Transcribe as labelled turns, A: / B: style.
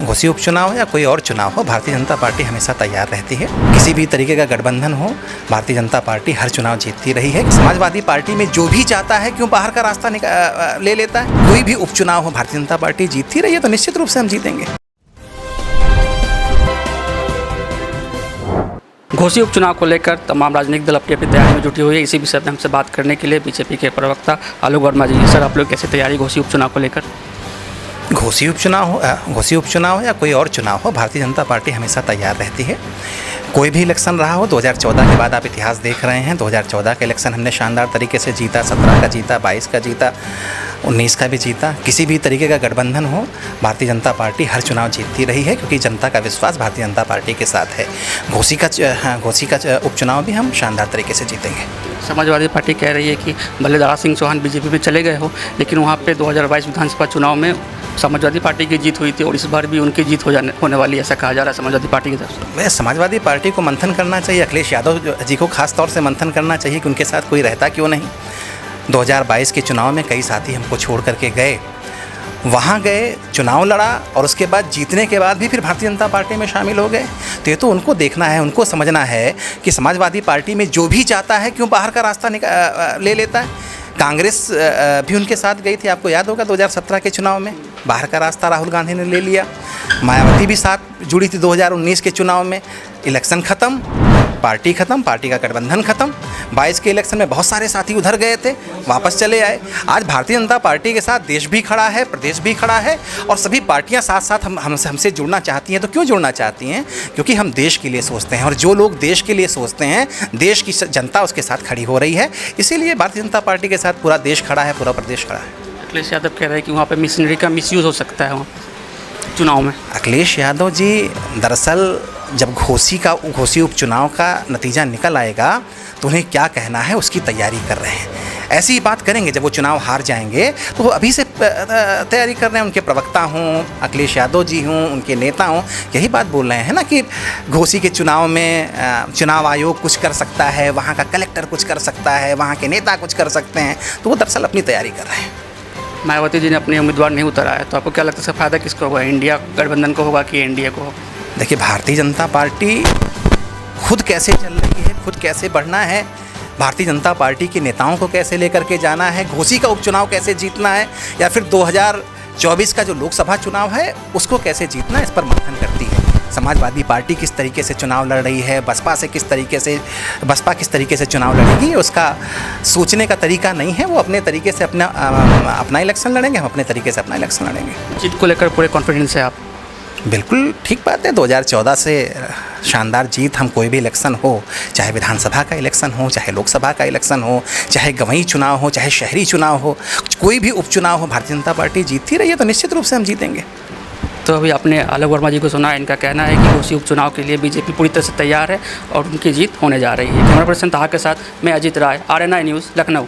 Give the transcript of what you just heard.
A: घोसी उपचुनाव या कोई और चुनाव हो, भारतीय जनता पार्टी हमेशा तैयार रहती है। किसी भी तरीके का गठबंधन हो, भारतीय जनता पार्टी हर चुनाव जीतती रही है। समाजवादी पार्टी में जो भी जाता है क्यों बाहर का रास्ता ले लेता है। कोई भी उपचुनाव हो, भारतीय जनता पार्टी जीतती रही है, तो निश्चित रूप से हम जीतेंगे।
B: घोसी उपचुनाव को लेकर तमाम राजनीतिक दल अपनी अपनी तैयारी में जुटी हुई है। इसी विषय में हमसे बात करने के लिए बीजेपी के प्रवक्ता आलोक वर्मा जी। सर, आप लोग कैसे तैयारी घोसी उपचुनाव को लेकर?
A: घोसी उपचुनाव हो या कोई और चुनाव हो, भारतीय जनता पार्टी हमेशा तैयार रहती है। कोई भी इलेक्शन रहा हो, 2014 के बाद आप इतिहास देख रहे हैं। 2014 का इलेक्शन हमने शानदार तरीके से जीता, 17 का जीता, 22 का जीता, 19 का भी जीता। किसी भी तरीके का गठबंधन हो, भारतीय जनता पार्टी हर चुनाव जीतती रही है, क्योंकि जनता का विश्वास भारतीय जनता पार्टी के साथ है। घोसी का उपचुनाव भी हम शानदार तरीके से जीतेंगे।
B: समाजवादी पार्टी कह रही है कि भले दारा सिंह चौहान बीजेपी में चले गए हो, लेकिन वहाँ पे 2022 विधानसभा चुनाव में समाजवादी पार्टी की जीत हुई थी और इस बार भी उनकी जीत होने वाली, ऐसा कहा जा रहा है समाजवादी पार्टी की तरफ से।
A: समाजवादी पार्टी को मंथन करना चाहिए, अखिलेश यादव जी को खास तौर से मंथन करना चाहिए कि उनके साथ कोई रहता क्यों नहीं। 2022 के चुनाव में कई साथी हमको छोड़ करके गए, वहाँ गए, चुनाव लड़ा और उसके बाद जीतने के बाद भी फिर भारतीय जनता पार्टी में शामिल हो गए। तो ये तो उनको देखना है, उनको समझना है कि समाजवादी पार्टी में जो भी जाता है क्यों बाहर का रास्ता ले लेता है। कांग्रेस भी उनके साथ गई थी, आपको याद होगा 2017 के चुनाव में बाहर का रास्ता राहुल गांधी ने ले लिया। मायावती भी साथ जुड़ी थी 2019 के चुनाव में। इलेक्शन ख़त्म, पार्टी ख़त्म, पार्टी का गठबंधन ख़त्म। 22 के इलेक्शन में बहुत सारे साथी उधर गए थे, वापस चले आए। आज भारतीय जनता पार्टी के साथ देश भी खड़ा है, प्रदेश भी खड़ा है और सभी पार्टियां साथ साथ हमसे जुड़ना चाहती हैं। तो क्यों जुड़ना चाहती हैं? क्योंकि हम देश के लिए सोचते हैं और जो लोग देश के लिए सोचते हैं, देश की जनता उसके साथ खड़ी हो रही है। इसीलिए भारतीय जनता पार्टी के साथ पूरा देश खड़ा है, पूरा प्रदेश खड़ा है।
B: अखिलेश यादव कह रहे हैं कि वहाँ पर मशीनरी का मिसयूज़ हो सकता है वहाँ चुनाव में।
A: अखिलेश यादव जी दरअसल जब घोसी उपचुनाव का नतीजा निकल आएगा तो उन्हें क्या कहना है उसकी तैयारी कर रहे हैं। ऐसी ही बात करेंगे जब वो चुनाव हार जाएंगे, तो वो अभी से तैयारी कर रहे हैं। उनके प्रवक्ता हों, अखिलेश यादव जी हों, उनके नेता हों, यही बात बोल रहे हैं ना कि घोसी के चुनाव में चुनाव आयोग कुछ कर सकता है, वहाँ का कलेक्टर कुछ कर सकता है, वहाँ के नेता कुछ कर सकते हैं। तो वो दरअसल अपनी तैयारी कर रहे हैं।
B: मायावती जी ने अपने उम्मीदवार नहीं उतारा है, तो आपको क्या लगता है इसका फ़ायदा किसको होगा? इंडिया गठबंधन को होगा कि एनडीए को?
A: देखिए, भारतीय जनता पार्टी खुद कैसे चल रही है, खुद कैसे बढ़ना है, भारतीय जनता पार्टी के नेताओं को कैसे लेकर के जाना है, घोसी का उपचुनाव कैसे जीतना है, या फिर 2024 का जो लोकसभा चुनाव है उसको कैसे जीतना है, इस पर मंथन करती है। समाजवादी पार्टी किस तरीके से चुनाव लड़ रही है, बसपा किस तरीके से चुनाव लड़ेगी, उसका सोचने का तरीका नहीं है। वो अपने तरीके से अपना इलेक्शन लड़ेंगे, हम अपने तरीके से अपना इलेक्शन लड़ेंगे।
B: जीत को लेकर पूरे कॉन्फिडेंस है आप?
A: बिल्कुल ठीक बात है। 2014 से शानदार जीत। हम कोई भी इलेक्शन हो, चाहे विधानसभा का इलेक्शन हो, चाहे लोकसभा का इलेक्शन हो, चाहे गंवई चुनाव हो, चाहे शहरी चुनाव हो, कोई भी उपचुनाव हो, भारतीय जनता पार्टी जीतती रही है, तो निश्चित रूप से हम जीतेंगे।
B: तो अभी आपने आलोक वर्मा जी को सुना, इनका कहना है कि घोसी उपचुनाव के लिए बीजेपी पूरी तरह से तैयार है और उनकी जीत होने जा रही है। कैमरा पर्सन ताहा के साथ मैं अजीत राय, RNI न्यूज़, लखनऊ।